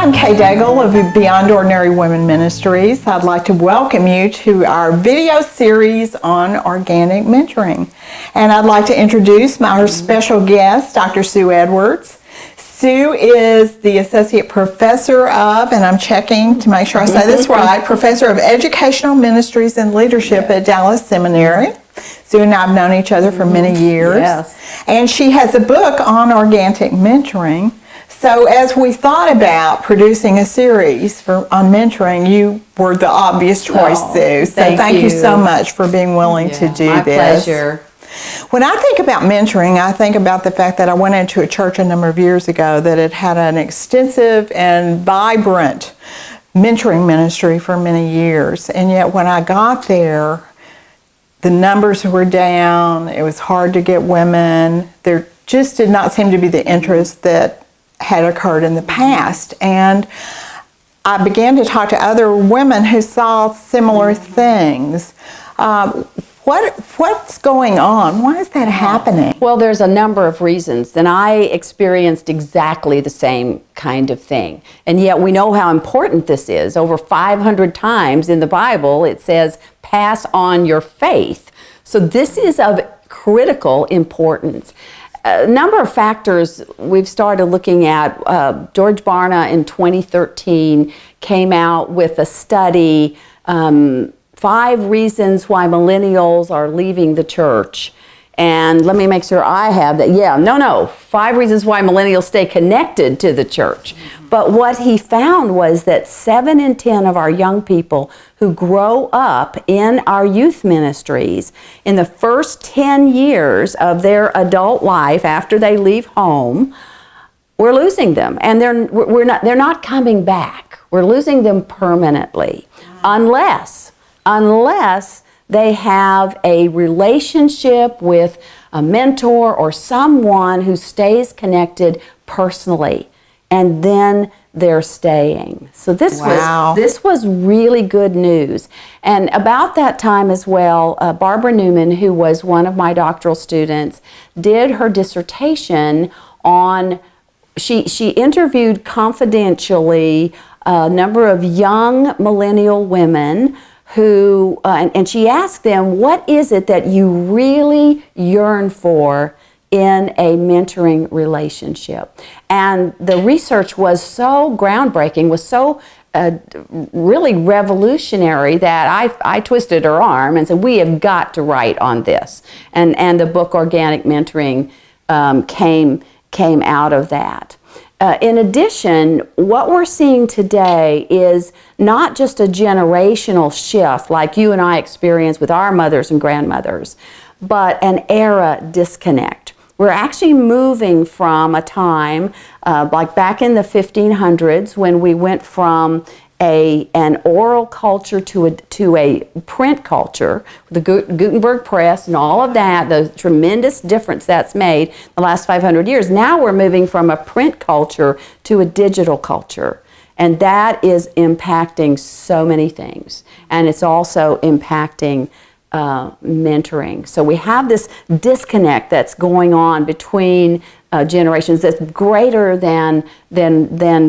I'm Kay Daigle of Beyond Ordinary Women Ministries. I'd like to welcome you to our video series on organic mentoring. And I'd like to introduce our special guest, Dr. Sue Edwards. Sue is the Associate Professor of, and I'm checking to make sure I say this right, Professor of Educational Ministries and Leadership at Dallas Seminary. Sue and I have known each other for many years. Yes. And she has a book on organic mentoring. So as we thought about producing a series on mentoring, you were the obvious choice, Sue. So thank you so much for being willing to do my this. Pleasure. When I think about mentoring, I think about the fact that I went into a church a number of years ago that had had an extensive and vibrant mentoring ministry for many years. And yet when I got there, the numbers were down. It was hard to get women. There just did not seem to be the interest that had occurred in the past. And I began to talk to other women who saw similar things. What's going on? Why is that happening? Well, there's a number of reasons, and I experienced exactly the same kind of thing. And yet we know how important this is. Over 500 times in the Bible it says, pass on your faith. So this is of critical importance. A number of factors we've started looking at. George Barna in 2013 came out with a study, 5 reasons why millennials are leaving the church. And let me make sure I have that. 5 reasons why millennials stay connected to the church. But what he found was that 7 in 10 of our young people who grow up in our youth ministries, in the first 10 years of their adult life after they leave home, we're losing them. And they're not coming back. We're losing them permanently. Unless they have a relationship with a mentor or someone who stays connected personally, and then they're staying. So this was really good news. And about that time as well, Barbara Newman, who was one of my doctoral students, did her dissertation on, she interviewed confidentially a number of young millennial women who, and she asked them, what is it that you really yearn for in a mentoring relationship? And the research was so groundbreaking, was so really revolutionary that I twisted her arm and said, we have got to write on this. And the book Organic Mentoring came out of that. In addition, what we're seeing today is not just a generational shift like you and I experienced with our mothers and grandmothers, but an era disconnect. We're actually moving from a time like back in the 1500s when we went from an oral culture to a print culture, the Gutenberg press and all of that, the tremendous difference that's made in the last 500 years. Now we're moving from a print culture to a digital culture. And that is impacting so many things. And it's also impacting mentoring. So we have this disconnect that's going on between generations that's greater than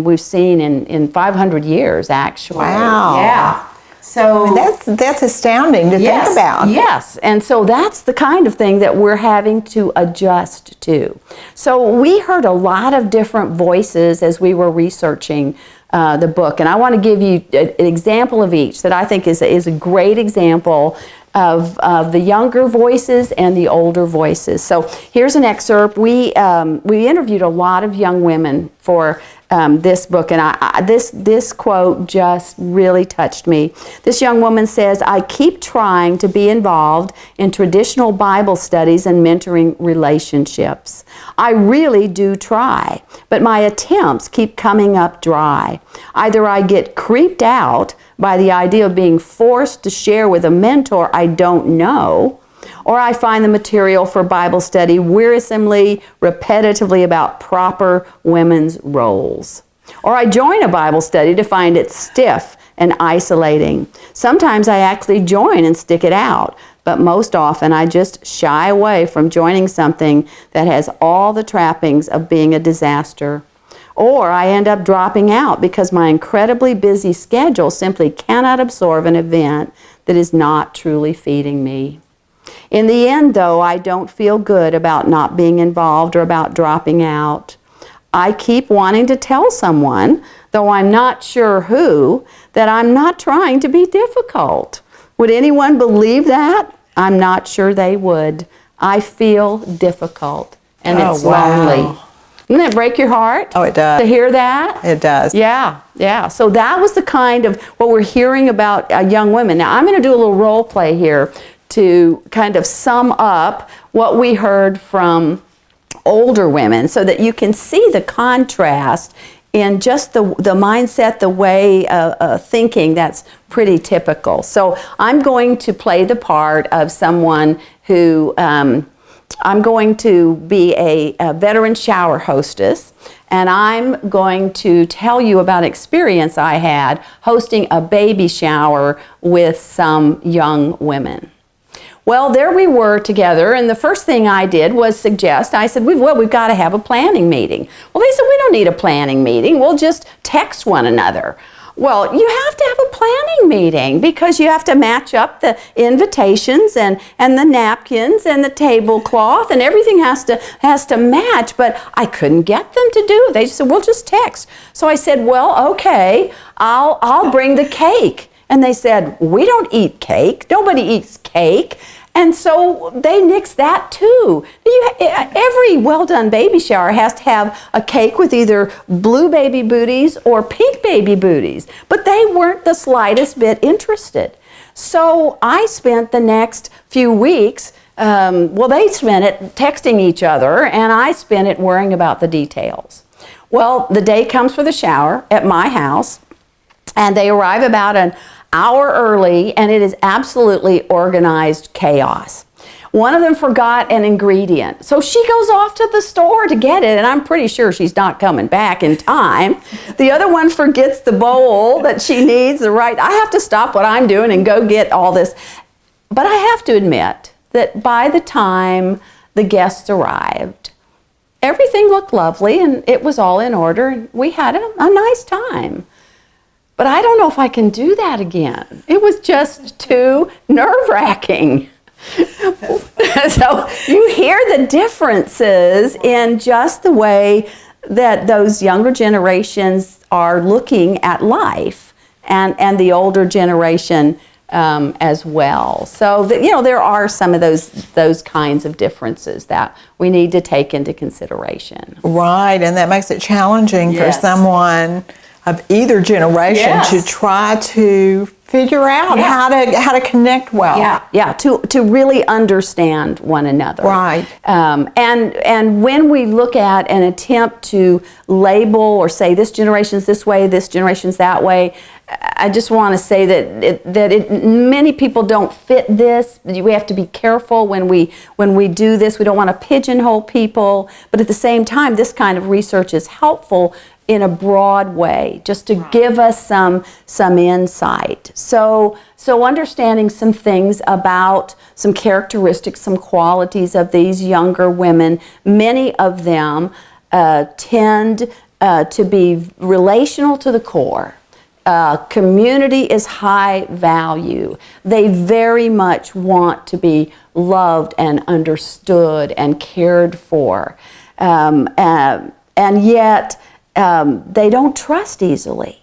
we've seen in 500 years, actually. Wow. Yeah. So that's astounding to think about. Yes, and so that's the kind of thing that we're having to adjust to. So we heard a lot of different voices as we were researching the book, and I want to give you an example of each that I think is a great example of the younger voices and the older voices. So here's an excerpt. We interviewed a lot of young women for this book, and this quote just really touched me. This young woman says, "I keep trying to be involved in traditional Bible studies and mentoring relationships. I really do try, but my attempts keep coming up dry. Either I get creeped out by the idea of being forced to share with a mentor I don't know, or I find the material for Bible study wearisomely, repetitively about proper women's roles. Or I join a Bible study to find it stiff and isolating. Sometimes I actually join and stick it out, but most often I just shy away from joining something that has all the trappings of being a disaster. Or I end up dropping out because my incredibly busy schedule simply cannot absorb an event that is not truly feeding me. In the end, though, I don't feel good about not being involved or about dropping out. I keep wanting to tell someone, though I'm not sure who, that I'm not trying to be difficult. Would anyone believe that? I'm not sure they would. I feel difficult, and it's lonely. Doesn't that break your heart? Oh, it does. To hear that? It does. Yeah, yeah. So that was the kind of what we're hearing about young women. Now, I'm going to do a little role play here to kind of sum up what we heard from older women so that you can see the contrast in just the mindset, the way thinking that's pretty typical. So I'm going to play the part of someone who, I'm going to be a veteran shower hostess, and I'm going to tell you about experience I had hosting a baby shower with some young women. Well, there we were together, and the first thing I did was suggest, I said, we've got to have a planning meeting. Well, they said, we don't need a planning meeting. We'll just text one another. Well, you have to have a planning meeting because you have to match up the invitations and the napkins and the tablecloth, and everything has to match, but I couldn't get them to do it. They just said, we'll just text. So I said, well, okay, I'll bring the cake. And they said, we don't eat cake. Nobody eats cake. And so they nixed that too. Every well-done baby shower has to have a cake with either blue baby booties or pink baby booties. But they weren't the slightest bit interested. So I spent the next few weeks, they spent it texting each other, and I spent it worrying about the details. Well, the day comes for the shower at my house, and they arrive about an hour early, and it is absolutely organized chaos. One of them forgot an ingredient, so she goes off to the store to get it, and I'm pretty sure she's not coming back in time. The other one forgets the bowl that she needs. I have to stop what I'm doing and go get all this. But I have to admit that by the time the guests arrived, everything looked lovely, and it was all in order, and we had a nice time. But I don't know if I can do that again. It was just too nerve-wracking. So you hear the differences in just the way that those younger generations are looking at life, and the older generation as well. So there are some of those kinds of differences that we need to take into consideration. Right, and that makes it challenging for someone of either generation to try to figure out how to connect well. To really understand one another. Right. And when we look at and attempt to label or say this generation's this way, this generation's that way, I just want to say that many people don't fit this. We have to be careful when we do this. We don't want to pigeonhole people, but at the same time, this kind of research is helpful in a broad way, just to give us some insight. So understanding some things about some characteristics, some qualities of these younger women, many of them tend to be relational to the core. Community is high value. They very much want to be loved and understood and cared for. And yet, they don't trust easily.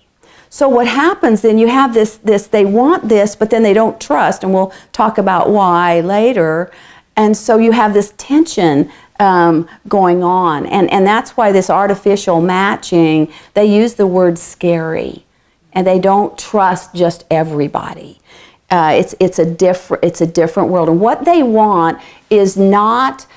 So what happens then, you have this they want this, but then they don't trust, and we'll talk about why later. And so you have this tension going on. And that's why this artificial matching, they use the word scary, and they don't trust just everybody. It's a different world. And what they want is not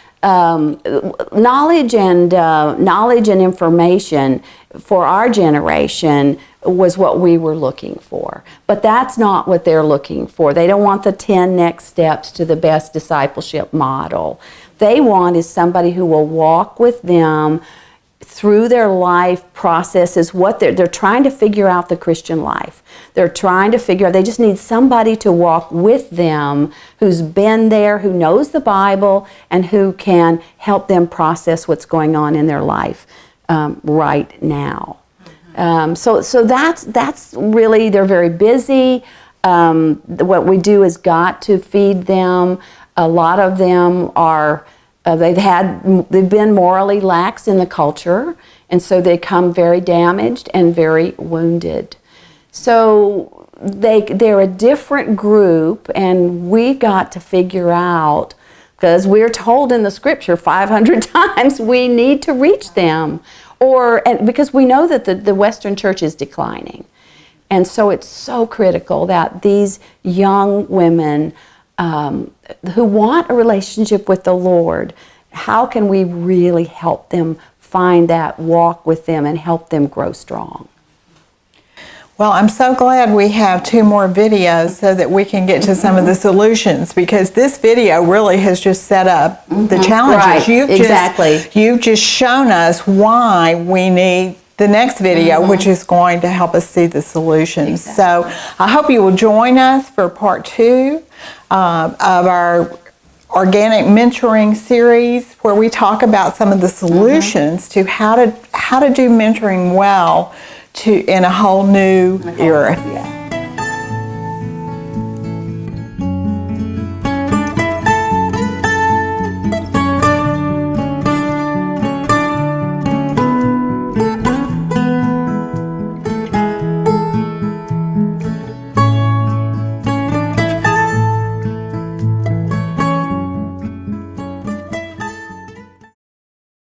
knowledge and information for our generation was what we were looking for. But that's not what they're looking for. They don't want the 10 next steps to the best discipleship model. They want is somebody who will walk with them through their life processes, what they're trying to figure out the Christian life. They're trying to figure out, they just need somebody to walk with them who's been there, who knows the Bible, and who can help them process what's going on in their life right now. So that's really, they're very busy. What we do is got to feed them. A lot of them are, they've been morally lax in the culture, and so they come very damaged and very wounded. So they're a different group, and we've got to figure out, because we're told in the scripture 500 times we need to reach them, because we know that the Western church is declining. And so it's so critical that these young women who want a relationship with the Lord, how can we really help them find that walk with them and help them grow strong? Well, I'm so glad we have 2 more videos so that we can get to some of the solutions, because this video really has just set up the challenges. Right, You've just shown us why we need the next video, which is going to help us see the solutions. So I hope you will join us for part 2 of our organic mentoring series, where we talk about some of the solutions to how to do mentoring well in a whole new era.